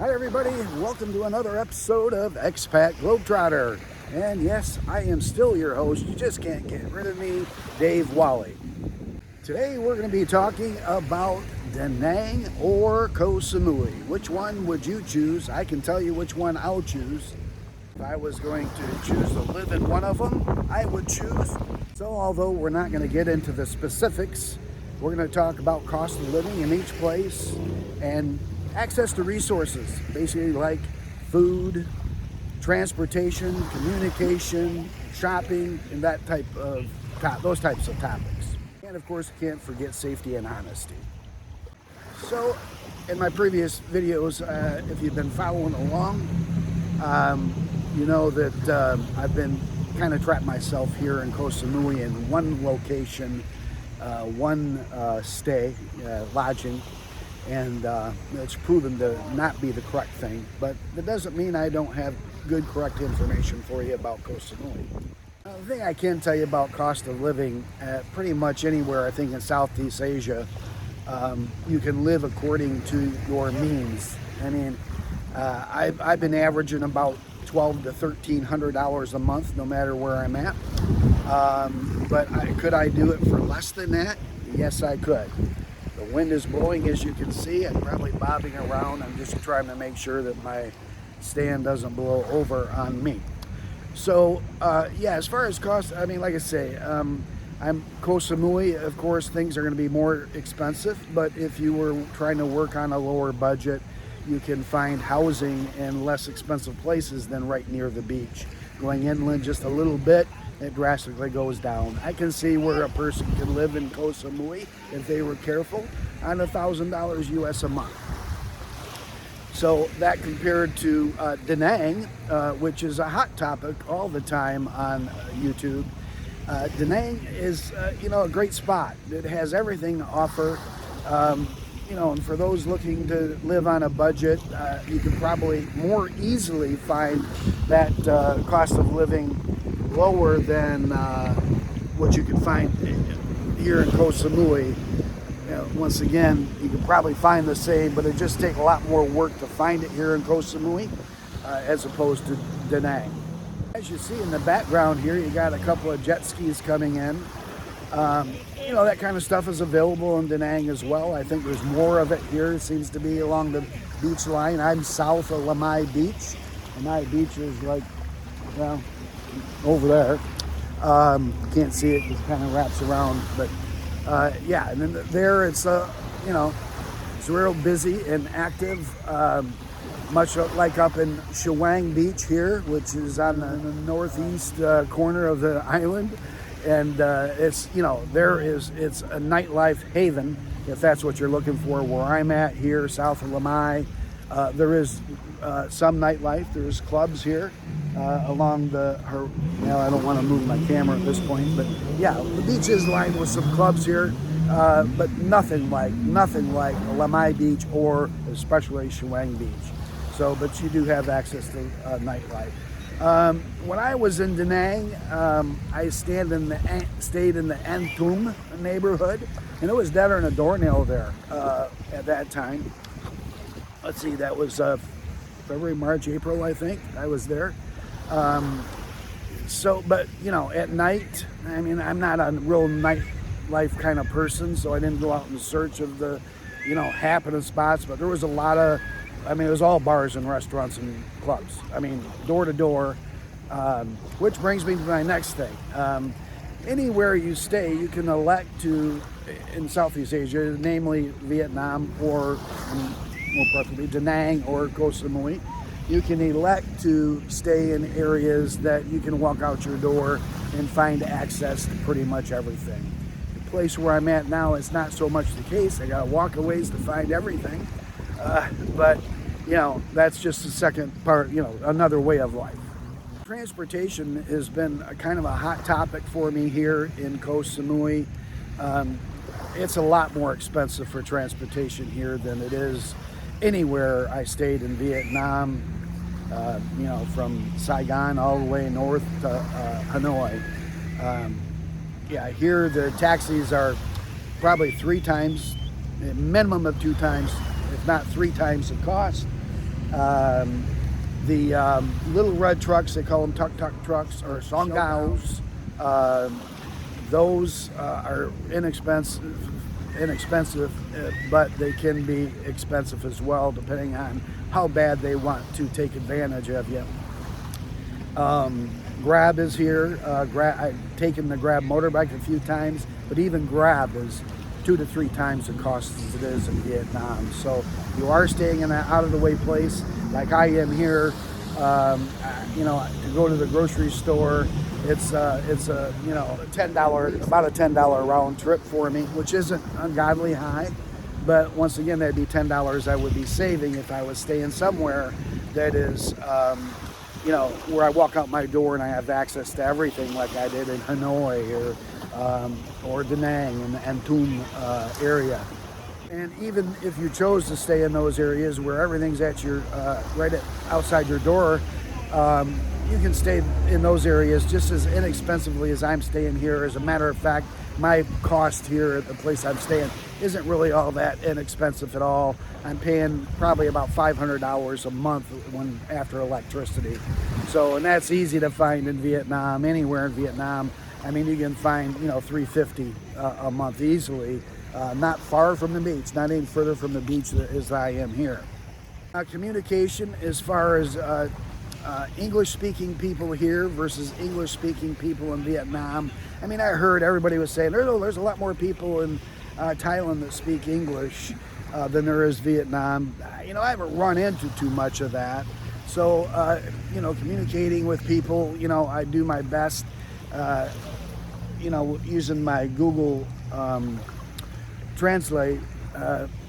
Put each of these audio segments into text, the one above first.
Hi everybody, welcome to another episode of Expat Globetrotter. And yes, I am still your host, you just can't get rid of me, Dave Wally. Today we're going to be talking about DaNang or Koh Samui. Which one would you choose? I can tell you which one I'll choose. If I was going to choose to live in one of them, I would choose. So although we're not going to get into the specifics, we're going to talk about cost of living in each place and access to resources, basically like food, transportation, communication, shopping, and that type of those types of topics. And of course, you can't forget safety and honesty. So, in my previous videos, if you've been following along, you know that I've been kind of trapped myself here in Koh Samui in one location, one stay, lodging. And it's proven to not be the correct thing, but that doesn't mean I don't have good, correct information for you about Koh Samui. The thing I can tell you about cost of living, pretty much anywhere I think in Southeast Asia, you can live according to your means. I mean, I've been averaging about $1,200 to $1,300 a month, no matter where I'm at. But could I do it for less than that? Yes, I could. The wind is blowing, as you can see. I'm probably bobbing around. I'm just trying to make sure that my stand doesn't blow over on me. So, yeah, as far as cost, I mean, like I say, I'm Koh Samui. Of course, things are going to be more expensive, but if you were trying to work on a lower budget, you can find housing in less expensive places than right near the beach. Going inland just a little bit, it drastically goes down. I can see where a person can live in Koh Samui, if they were careful, on $1,000 US a month. So that compared to DaNang, which is a hot topic all the time on YouTube. DaNang is, a great spot. It has everything to offer. And for those looking to live on a budget, you can probably more easily find that cost of living lower than what you can find here in Koh Samui. Once again, you can probably find the same, but it just takes a lot more work to find it here in Koh Samui as opposed to DaNang. As you see in the background here, you got a couple of jet skis coming in. That kind of stuff is available in DaNang as well. I think there's more of it here. It seems to be along the beach line. I'm south of Lamai Beach. Lamai Beach is like, over there. Can't see it, it kind of wraps around, but yeah, and then there it's it's real busy and active, much like up in Shawang Beach here, which is on the northeast corner of the island. And it's a nightlife haven, if that's what you're looking for. Where I'm at here, south of Lamai, there is some nightlife. There's clubs here along I don't want to move my camera at this point, but yeah, the beach is lined with some clubs here, but nothing like Lamai Beach or especially Shawang Beach. So, but you do have access to nightlife. When I was in DaNang, I stayed in the Antum neighborhood, and it was deader than a doornail there at that time. Let's see, that was February, March, April, I think I was there. But at night, I mean, I'm not a real nightlife kind of person, so I didn't go out in search of the, happening spots, but there was a lot of, it was all bars and restaurants and clubs. I mean, door to door, which brings me to my next thing. Anywhere you stay, you can elect to, in Southeast Asia, namely Vietnam or more preferably DaNang or Koh Samui, you can elect to stay in areas that you can walk out your door and find access to pretty much everything. The place where I'm at now is not so much the case. I gotta walk a ways to find everything. But that's just the second part, another way of life. Transportation has been kind of a hot topic for me here in Koh Samui. It's a lot more expensive for transportation here than it is anywhere I stayed in Vietnam, from Saigon all the way north to Hanoi. Here the taxis are probably 3 times, a minimum of 2 times, if not 3 times the cost. The little red trucks, they call them tuk-tuk trucks or songgaos. Those are inexpensive, but they can be expensive as well, depending on how bad they want to take advantage of you. Grab is here. I've taken the Grab motorbike a few times, but even Grab is 2 to 3 times the cost as it is in Vietnam. So you are staying in an out-of-the-way place, like I am here. To go to the grocery store, it's a $10, about a $10 round trip for me, which isn't ungodly high. But once again, that'd be $10 I would be saving if I was staying somewhere that is, where I walk out my door and I have access to everything, like I did in Hanoi or Da Nang in the Antum area. And even if you chose to stay in those areas where everything's at your outside your door, you can stay in those areas just as inexpensively as I'm staying here. As a matter of fact, my cost here at the place I'm staying isn't really all that inexpensive at all. I'm paying probably about $500 a month after electricity. So, and that's easy to find in Vietnam, anywhere in Vietnam. I mean, you can find, $350 a month easily, not far from the beach, not any further from the beach as I am here. Communication as far as English-speaking people here versus English-speaking people in Vietnam. I mean, I heard everybody was saying, there's a lot more people in Thailand that speak English than there is Vietnam. I haven't run into too much of that. So, communicating with people, I do my best, using my Google Translate.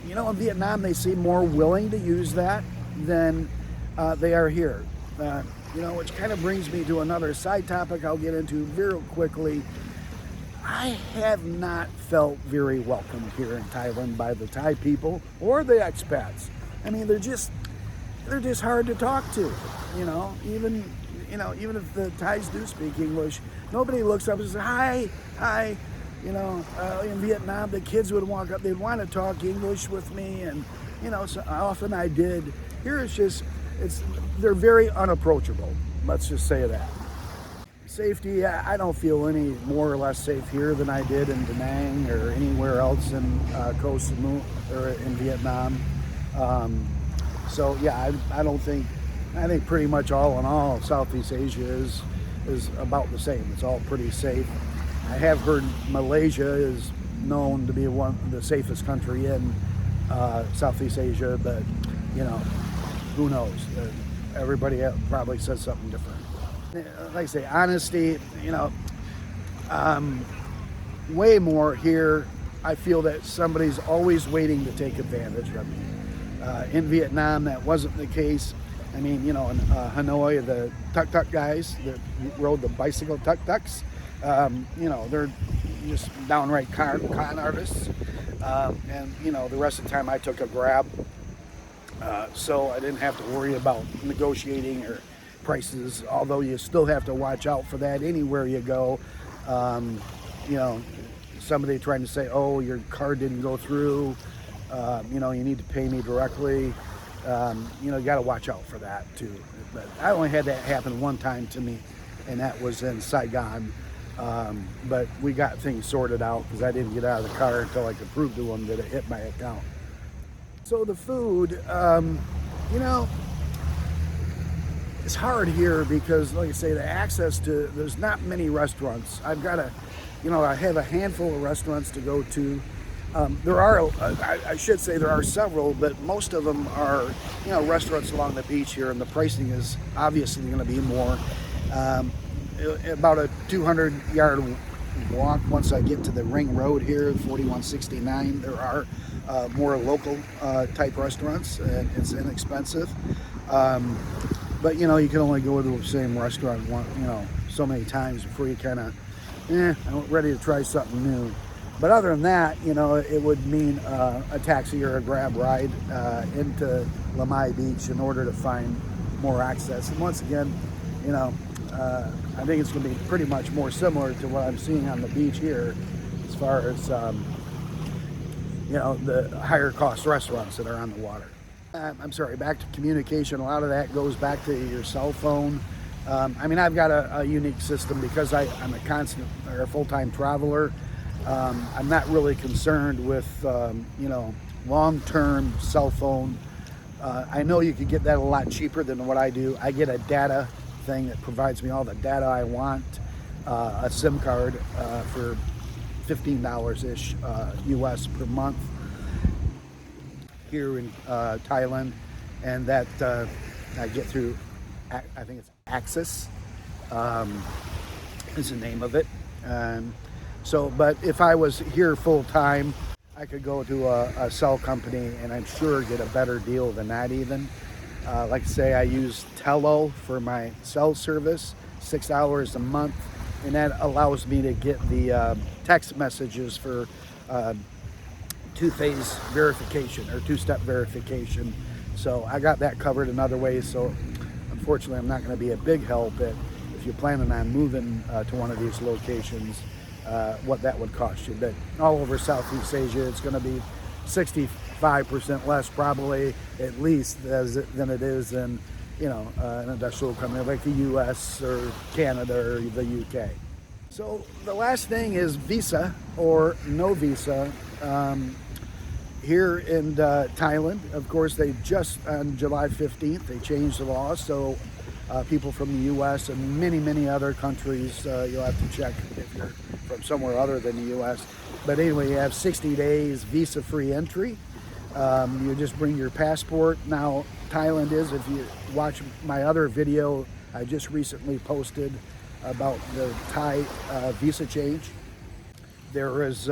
In Vietnam, they seem more willing to use that than they are here. Which kind of brings me to another side topic I'll get into very quickly. I have not felt very welcome here in Thailand by the Thai people or the expats. I mean, they're just hard to talk to. Even if the Thais do speak English, nobody looks up and says, hi. In Vietnam, the kids would walk up, they'd want to talk English with me, and so often I did. Here they're very unapproachable. Let's just say that. Safety, I don't feel any more or less safe here than I did in Da Nang or anywhere else in Koh Samui or in Vietnam. I think pretty much all in all, Southeast Asia is about the same. It's all pretty safe. I have heard Malaysia is known to be the safest country in Southeast Asia, but who knows? Everybody probably says something different. Like I say, honesty, way more here. I feel that somebody's always waiting to take advantage of me. In Vietnam, that wasn't the case. I mean, in Hanoi, the tuk-tuk guys that rode the bicycle tuk-tuks, they're just downright con artists. And the rest of the time I took a Grab. So I didn't have to worry about negotiating or prices, although you still have to watch out for that anywhere you go. Somebody trying to say, oh, your card didn't go through, you need to pay me directly. You got to watch out for that too. But I only had that happen one time to me, and that was in Saigon. But we got things sorted out because I didn't get out of the car until I could prove to them that it hit my account. So the food, it's hard here because, like I say, the access to, there's not many restaurants. I've got I have a handful of restaurants to go to. There are, I should say there are several, but most of them are, restaurants along the beach here, and the pricing is obviously going to be more. About a 200-yard walk once I get to the ring road here, 4169, there are more local type restaurants, and it's inexpensive. But you can only go to the same restaurant so many times before you kind of, I'm ready to try something new. But other than that, it would mean a taxi or a Grab ride into Lamai Beach in order to find more access. And once again, I think it's going to be pretty much more similar to what I'm seeing on the beach here, as far as the higher cost restaurants that are on the water. I'm sorry, back to communication. A lot of that goes back to your cell phone. I mean, I've got a unique system because I'm a constant or a full-time traveler. I'm not really concerned with, long-term cell phone. I know you could get that a lot cheaper than what I do. I get a data thing that provides me all the data I want, a SIM card for $15-ish US per month here in Thailand, and that I get through, I think it's Axis is the name of it. But if I was here full time, I could go to a cell company and I'm sure get a better deal than that even. Like I say, I use Tello for my cell service, $6 a month, and that allows me to get the text messages for two-phase verification or two-step verification. So I got that covered in other ways. So unfortunately, I'm not going to be a big help if you're planning on moving to one of these locations, what that would cost you. But all over Southeast Asia, it's going to be 65% less probably, at least, than it is in an industrial company like the U.S. or Canada or the U.K. So the last thing is visa or no visa. Here in Thailand, of course, they just on July 15th, they changed the law. So people from the U.S. and many other countries, you'll have to check if you're from somewhere other than the U.S. But anyway, you have 60 days visa-free entry. You just bring your passport. Now, Thailand is, if you watch my other video I just recently posted about the Thai visa change, there is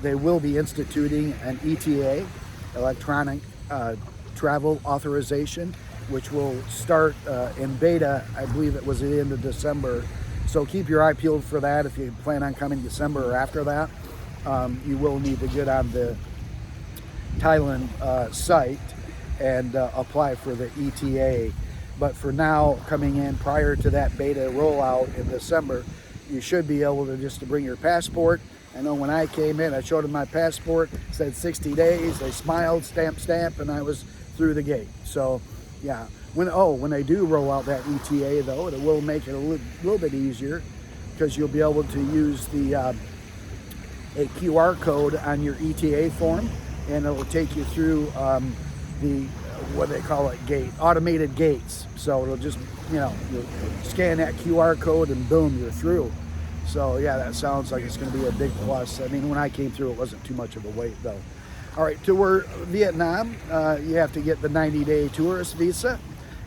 they will be instituting an ETA, electronic travel authorization, which will start in beta. I believe it was at the end of December. So keep your eye peeled for that. If you plan on coming December or after that, you will need to get on the Thailand site and apply for the ETA. But for now, coming in prior to that beta rollout in December, you should be able to just bring your passport. I know when I came in, I showed them my passport, said 60 days, they smiled, stamp, and I was through the gate. So yeah, when they do roll out that ETA though, it will make it a little bit easier, because you'll be able to use the a QR code on your ETA form, and it will take you through the what they call it, automated gates. So it'll just, you'll scan that QR code and boom, you're through. So yeah, that sounds like it's going to be a big plus. I mean, when I came through, it wasn't too much of a wait though. All right, to Vietnam, you have to get the 90-day tourist visa.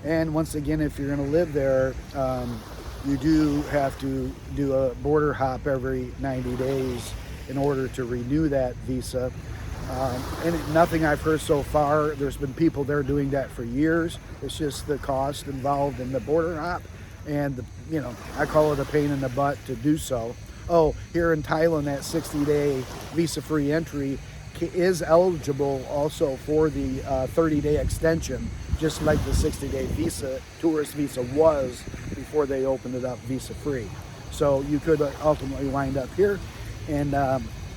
And once again, if you're going to live there, you do have to do a border hop every 90 days in order to renew that visa. And nothing I've heard so far, there's been people there doing that for years. It's just the cost involved in the border hop, and I call it a pain in the butt to do so. Oh, here in Thailand, that 60-day visa-free entry is eligible also for the 30-day extension, just like the 60-day tourist visa was before they opened it up visa-free. So you could ultimately wind up here in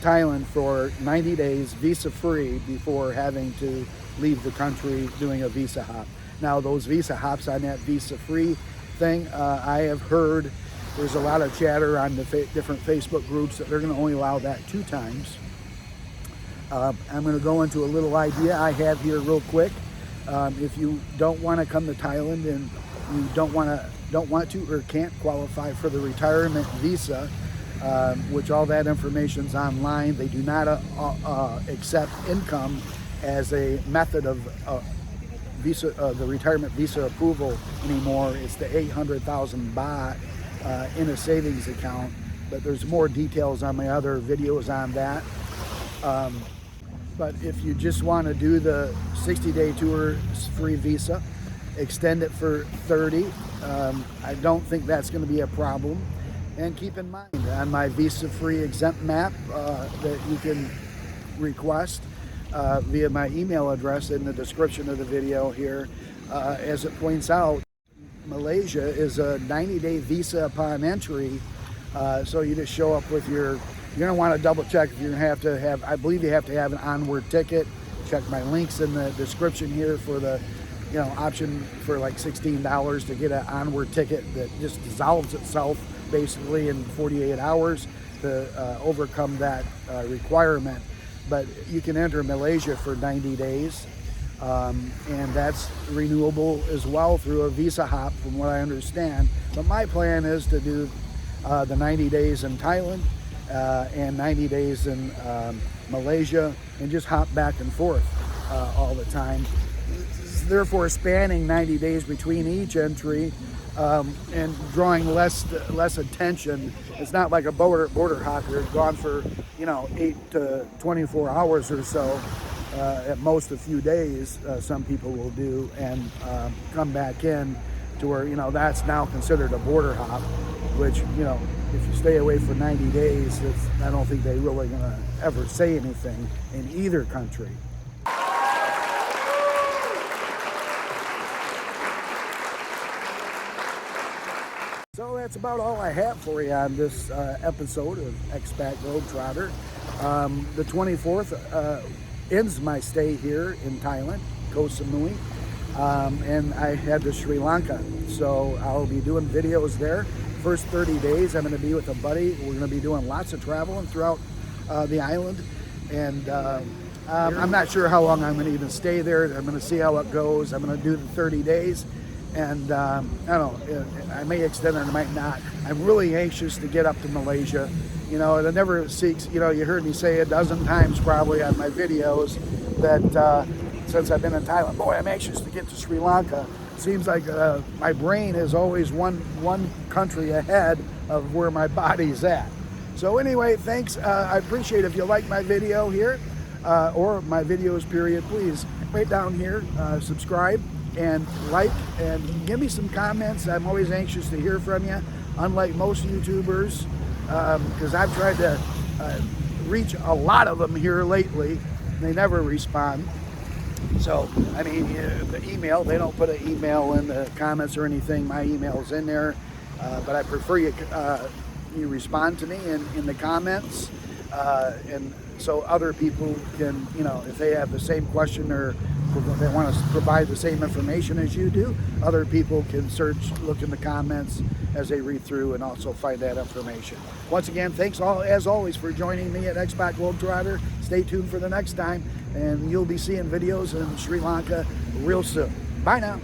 Thailand for 90 days visa-free before having to leave the country doing a visa hop. Now, those visa hops on that visa-free thing, I have heard there's a lot of chatter on the different Facebook groups that they're going to only allow that 2 times. I'm going to go into a little idea I have here real quick. If you don't want to come to Thailand and you don't want to or can't qualify for the retirement visa, which all that information's online. They do not accept income as a method of visa, the retirement visa approval anymore. It's the 800,000 baht in a savings account. But there's more details on my other videos on that. But if you just want to do the 60-day tourist-free visa, extend it for 30, I don't think that's going to be a problem. And keep in mind, on my visa-free exempt map that you can request via my email address in the description of the video here, as it points out, Malaysia is a 90-day visa upon entry. So you just show up with you're going to want to double check if you're going to have, I believe you have to have an Onward Ticket, check my links in the description here for the option for like $16 to get an Onward ticket that just dissolves itself basically in 48 hours to overcome that requirement. But you can enter Malaysia for 90 days, and that's renewable as well through a visa hop from what I understand. But my plan is to do the 90 days in Thailand and 90 days in Malaysia, and just hop back and forth all the time, therefore spanning 90 days between each entry, and drawing less attention. It's not like a border hop. You're gone for 8 to 24 hours or so, at most a few days. Some people will do, and come back in to where that's now considered a border hop, which if you stay away for 90 days, I don't think they're really going to ever say anything in either country. So that's about all I have for you on this episode of Expat Globetrotter. The 24th ends my stay here in Thailand, Koh Samui, and I head to Sri Lanka. So I'll be doing videos there. First 30 days I'm going to be with a buddy. We're going to be doing lots of traveling throughout the island, and I'm not sure how long I'm going to even stay there. I'm going to see how it goes. I'm going to do the 30 days. And I don't know, I may extend it, I might not. I'm really anxious to get up to Malaysia. It never seeks, you heard me say a dozen times probably on my videos that since I've been in Thailand, boy, I'm anxious to get to Sri Lanka. Seems like my brain is always one country ahead of where my body's at. So anyway, thanks. I appreciate if you like my video here, or my videos period, please, right down here, subscribe and like, and give me some comments. I'm always anxious to hear from you, unlike most YouTubers, because I've tried to reach a lot of them here lately. They never respond. So, I mean, the email, they don't put an email in the comments or anything. My email's in there, but I prefer you respond to me in the comments, and so other people can, if they have the same question or they want to provide the same information as you do, other people can look in the comments as they read through and also find that information. Once again, thanks as always for joining me at Expat Globetrotter. Stay tuned for the next time, and you'll be seeing videos in Sri Lanka real soon. Bye now.